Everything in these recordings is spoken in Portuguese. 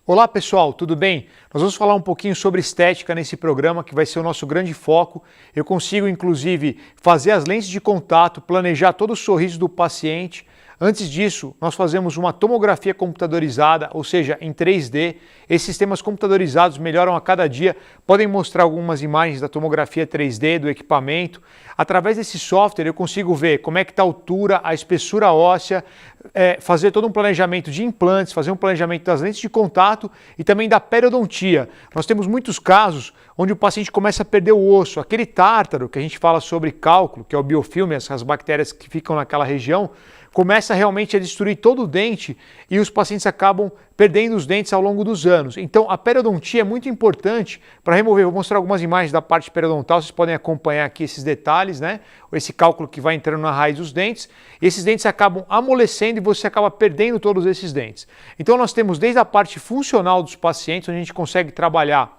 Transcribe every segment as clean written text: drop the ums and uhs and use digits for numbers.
Olá pessoal, tudo bem? Nós vamos falar um pouquinho sobre estética nesse programa, que vai ser o nosso grande foco. Eu consigo inclusive fazer as lentes de contato, planejar todo o sorriso do paciente. Antes disso, nós fazemos uma tomografia computadorizada, ou seja, em 3D. Esses sistemas computadorizados melhoram a cada dia, podem mostrar algumas imagens da tomografia 3D do equipamento. Através desse software eu consigo ver como é que está a altura, a espessura óssea, fazer todo um planejamento de implantes, fazer um planejamento das lentes de contato e também da periodontia. Nós temos muitos casos onde o paciente começa a perder o osso, aquele tártaro que a gente fala sobre cálculo, que é o biofilme, as bactérias que ficam naquela região, começa realmente a destruir todo o dente e os pacientes acabam perdendo os dentes ao longo dos anos. Então a periodontia é muito importante para remover. Vou mostrar algumas imagens da parte periodontal, vocês podem acompanhar aqui esses detalhes, né? Esse cálculo que vai entrando na raiz dos dentes. Esses dentes acabam amolecendo e você acaba perdendo todos esses dentes. Então nós temos desde a parte funcional dos pacientes, onde a gente consegue trabalhar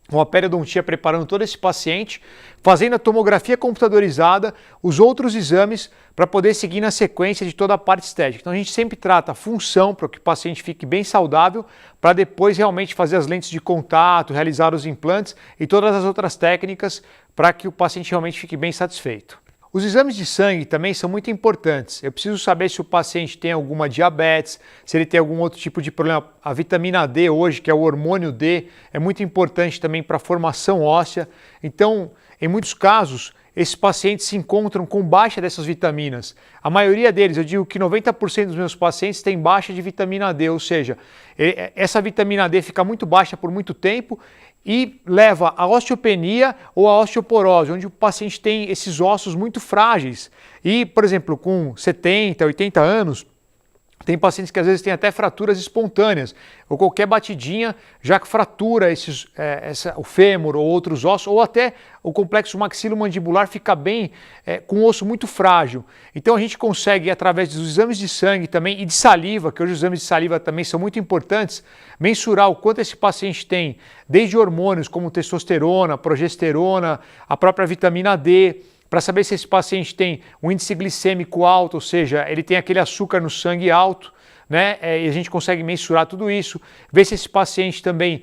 com a periodontia, preparando todo esse paciente, fazendo a tomografia computadorizada, os outros exames para poder seguir na sequência de toda a parte estética. Então a gente sempre trata a função para que o paciente fique bem saudável, para depois realmente fazer as lentes de contato, realizar os implantes e todas as outras técnicas para que o paciente realmente fique bem satisfeito. Os exames de sangue também são muito importantes. Eu preciso saber se o paciente tem alguma diabetes, se ele tem algum outro tipo de problema. A vitamina D hoje, que é o hormônio D, é muito importante também para a formação óssea. Então, em muitos casos, esses pacientes se encontram com baixa dessas vitaminas. A maioria deles, eu digo que 90% dos meus pacientes têm baixa de vitamina D, ou seja, essa vitamina D fica muito baixa por muito tempo e leva à osteopenia ou à osteoporose, onde o paciente tem esses ossos muito frágeis. E, por exemplo, com 70, 80 anos, tem pacientes que às vezes têm até fraturas espontâneas, ou qualquer batidinha já fratura o fêmur ou outros ossos, ou até o complexo maxilomandibular fica bem com um osso muito frágil. Então a gente consegue, através dos exames de sangue também e de saliva, que hoje os exames de saliva também são muito importantes, mensurar o quanto esse paciente tem, desde hormônios como testosterona, progesterona, a própria vitamina D, para saber se esse paciente tem um índice glicêmico alto, ou seja, ele tem aquele açúcar no sangue alto, né? E a gente consegue mensurar tudo isso, ver se esse paciente também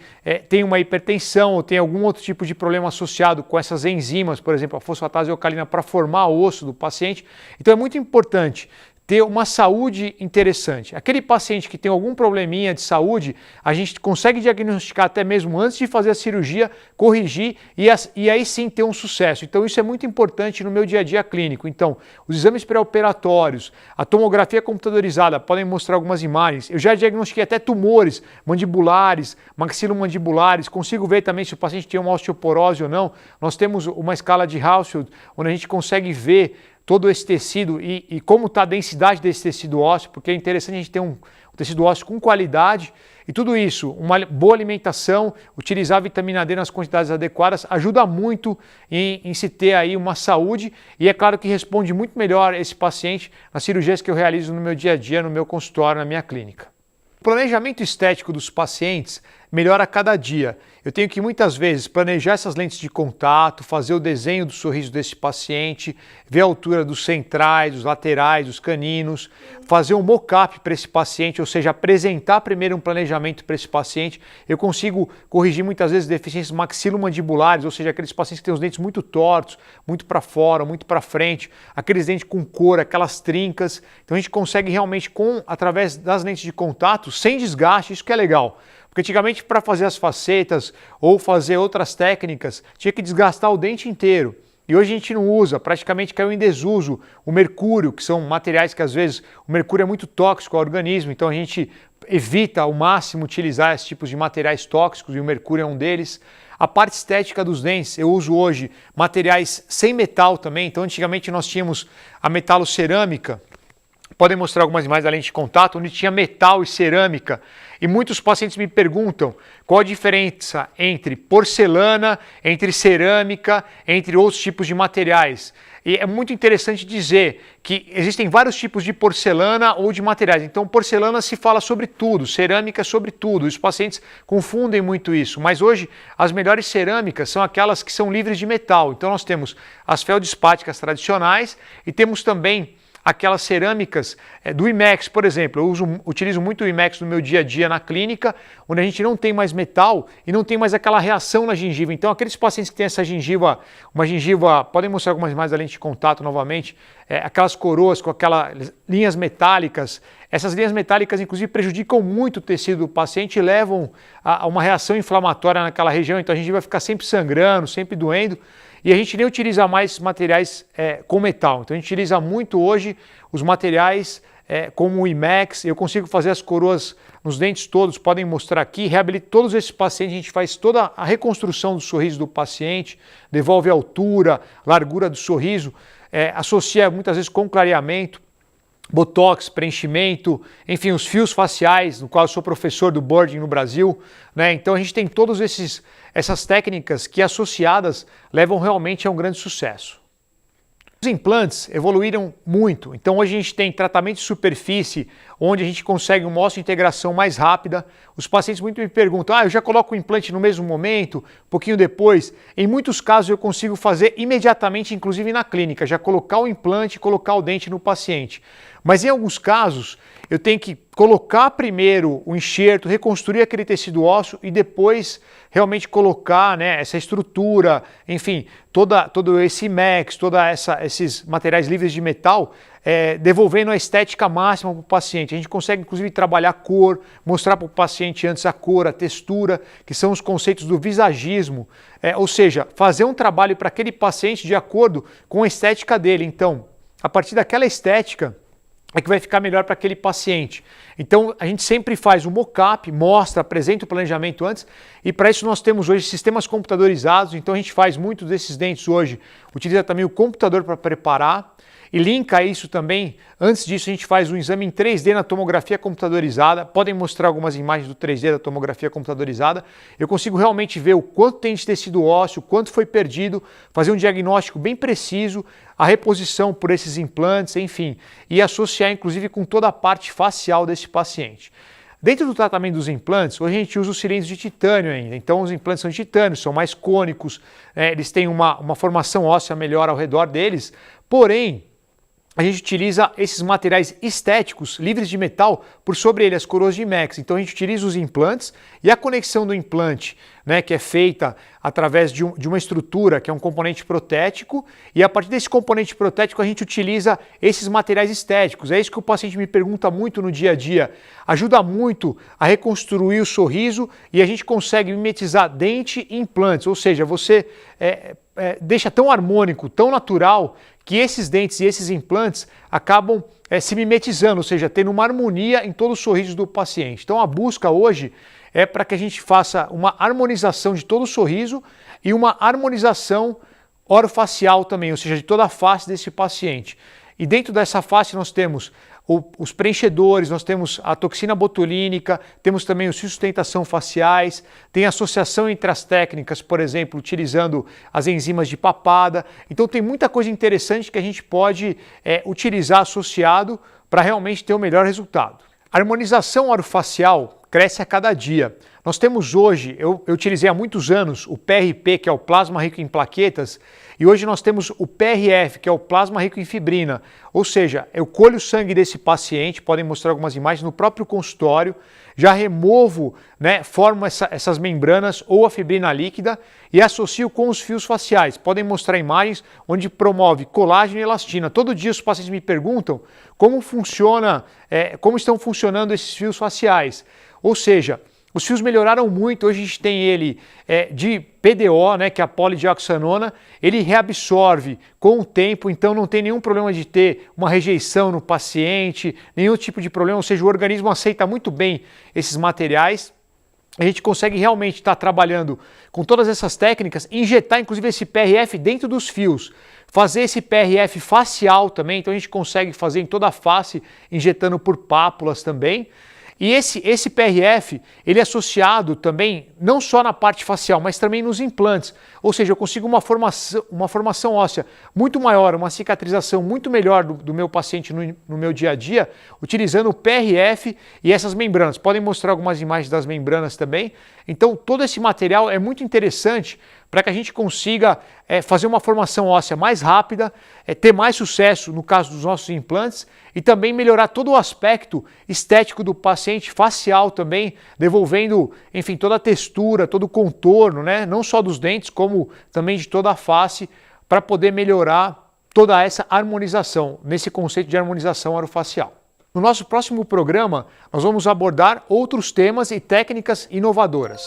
tem uma hipertensão ou tem algum outro tipo de problema associado com essas enzimas, por exemplo, a fosfatase alcalina para formar o osso do paciente. Então é muito importante ter uma saúde interessante. Aquele paciente que tem algum probleminha de saúde, a gente consegue diagnosticar até mesmo antes de fazer a cirurgia, corrigir e aí sim ter um sucesso. Então isso é muito importante no meu dia a dia clínico. Então, os exames pré-operatórios, a tomografia computadorizada, podem mostrar algumas imagens. Eu já diagnostiquei até tumores mandibulares, maxilomandibulares, consigo ver também se o paciente tem uma osteoporose ou não. Nós temos uma escala de Hausfield, onde a gente consegue ver todo esse tecido e como está a densidade desse tecido ósseo, porque é interessante a gente ter um tecido ósseo com qualidade e tudo isso, uma boa alimentação, utilizar a vitamina D nas quantidades adequadas, ajuda muito em se ter aí uma saúde e é claro que responde muito melhor esse paciente nas cirurgias que eu realizo no meu dia a dia, no meu consultório, na minha clínica. O planejamento estético dos pacientes melhora a cada dia. Eu tenho que muitas vezes planejar essas lentes de contato, fazer o desenho do sorriso desse paciente, ver a altura dos centrais, dos laterais, dos caninos, fazer um mock-up para esse paciente, ou seja, apresentar primeiro um planejamento para esse paciente. Eu consigo corrigir muitas vezes deficiências maxilomandibulares, ou seja, aqueles pacientes que têm os dentes muito tortos, muito para fora, muito para frente, aqueles dentes com cor, aquelas trincas. Então a gente consegue realmente, através das lentes de contato, sem desgaste, isso que é legal. Porque antigamente para fazer as facetas ou fazer outras técnicas tinha que desgastar o dente inteiro. E hoje a gente não usa, praticamente caiu em desuso o mercúrio, que são materiais que às vezes o mercúrio é muito tóxico ao organismo, então a gente evita ao máximo utilizar esses tipos de materiais tóxicos e o mercúrio é um deles. A parte estética dos dentes, eu uso hoje materiais sem metal também, então antigamente nós tínhamos a metalocerâmica. Podem mostrar algumas imagens da lente de contato, onde tinha metal e cerâmica. E muitos pacientes me perguntam qual a diferença entre porcelana, entre cerâmica, entre outros tipos de materiais. E é muito interessante dizer que existem vários tipos de porcelana ou de materiais. Então, porcelana se fala sobre tudo, cerâmica sobre tudo. Os pacientes confundem muito isso. Mas hoje, as melhores cerâmicas são aquelas que são livres de metal. Então, nós temos as feldspáticas tradicionais e temos também aquelas cerâmicas do IMEX, por exemplo. Eu utilizo muito o IMEX no meu dia a dia na clínica, onde a gente não tem mais metal e não tem mais aquela reação na gengiva. Então, aqueles pacientes que têm essa gengiva, uma gengiva, podem mostrar algumas imagens da lente de contato novamente, aquelas coroas com aquelas linhas metálicas. Essas linhas metálicas, inclusive, prejudicam muito o tecido do paciente e levam a uma reação inflamatória naquela região. Então, a gengiva vai ficar sempre sangrando, sempre doendo. E a gente nem utiliza mais materiais com metal. Então, a gente utiliza muito hoje os materiais como o IMEX. Eu consigo fazer as coroas nos dentes todos, podem mostrar aqui. Reabilito todos esses pacientes, a gente faz toda a reconstrução do sorriso do paciente, devolve a altura, largura do sorriso, associa muitas vezes com clareamento, botox, preenchimento, enfim, os fios faciais, no qual eu sou professor do boarding no Brasil, né? Então a gente tem todas essas técnicas que associadas levam realmente a um grande sucesso. Os implantes evoluíram muito, então hoje a gente tem tratamento de superfície, onde a gente consegue uma osseointegração mais rápida. Os pacientes muito me perguntam, eu já coloco o implante no mesmo momento, um pouquinho depois. Em muitos casos eu consigo fazer imediatamente, inclusive na clínica, já colocar o implante e colocar o dente no paciente. Mas em alguns casos eu tenho que colocar primeiro o enxerto, reconstruir aquele tecido ósseo e depois realmente colocar, né, essa estrutura, enfim, todo esse IMEX, esses materiais livres de metal, devolvendo a estética máxima para o paciente. A gente consegue inclusive trabalhar a cor, mostrar para o paciente antes a cor, a textura, que são os conceitos do visagismo, ou seja, fazer um trabalho para aquele paciente de acordo com a estética dele. Então, a partir daquela estética, é que vai ficar melhor para aquele paciente. Então, a gente sempre faz um mock-up, mostra, apresenta o planejamento antes, e para isso nós temos hoje sistemas computadorizados, então a gente faz muitos desses dentes hoje, utiliza também o computador para preparar, e linka isso também. Antes disso, a gente faz um exame em 3D na tomografia computadorizada. Podem mostrar algumas imagens do 3D da tomografia computadorizada. Eu consigo realmente ver o quanto tem de tecido ósseo, quanto foi perdido, fazer um diagnóstico bem preciso, a reposição por esses implantes, enfim, e associar inclusive com toda a parte facial desse paciente. Dentro do tratamento dos implantes, hoje a gente usa os cilindros de titânio ainda. Então, os implantes são de titânio, são mais cônicos, eles têm uma formação óssea melhor ao redor deles, porém, a gente utiliza esses materiais estéticos, livres de metal, por sobre ele, as coroas de IMEX. Então a gente utiliza os implantes e a conexão do implante, né, que é feita através de uma estrutura, que é um componente protético, e a partir desse componente protético a gente utiliza esses materiais estéticos. É isso que o paciente me pergunta muito no dia a dia. Ajuda muito a reconstruir o sorriso e a gente consegue mimetizar dente e implantes, ou seja, você deixa tão harmônico, tão natural, que esses dentes e esses implantes acabam se mimetizando, ou seja, tendo uma harmonia em todo o sorriso do paciente. Então a busca hoje é para que a gente faça uma harmonização de todo o sorriso e uma harmonização orofacial também, ou seja, de toda a face desse paciente. E dentro dessa face nós temos os preenchedores, nós temos a toxina botulínica, temos também os fios de sustentação faciais, tem associação entre as técnicas, por exemplo, utilizando as enzimas de papada. Então tem muita coisa interessante que a gente pode utilizar associado para realmente ter o melhor resultado. A harmonização orofacial cresce a cada dia. Nós temos hoje, eu utilizei há muitos anos o PRP, que é o plasma rico em plaquetas, e hoje nós temos o PRF, que é o plasma rico em fibrina. Ou seja, eu colho o sangue desse paciente, podem mostrar algumas imagens no próprio consultório, já removo, né, formo essas membranas ou a fibrina líquida e associo com os fios faciais. Podem mostrar imagens onde promove colágeno e elastina. Todo dia os pacientes me perguntam como estão funcionando esses fios faciais. Ou seja, os fios melhoraram muito, hoje a gente tem ele de PDO, né, que é a polidioxanona, ele reabsorve com o tempo, então não tem nenhum problema de ter uma rejeição no paciente, nenhum tipo de problema, ou seja, o organismo aceita muito bem esses materiais. A gente consegue realmente estar trabalhando com todas essas técnicas, injetar inclusive esse PRF dentro dos fios, fazer esse PRF facial também, então a gente consegue fazer em toda a face, injetando por pápulas também. E esse PRF, ele é associado também não só na parte facial, mas também nos implantes. Ou seja, eu consigo uma formação óssea muito maior, uma cicatrização muito melhor do meu paciente no meu dia a dia, utilizando o PRF e essas membranas. Podem mostrar algumas imagens das membranas também. Então, todo esse material é muito interessante para que a gente consiga fazer uma formação óssea mais rápida, ter mais sucesso no caso dos nossos implantes e também melhorar todo o aspecto estético do paciente, facial também, devolvendo, enfim, toda a textura, todo o contorno, né? Não só dos dentes, como também de toda a face, para poder melhorar toda essa harmonização, nesse conceito de harmonização orofacial. No nosso próximo programa, nós vamos abordar outros temas e técnicas inovadoras.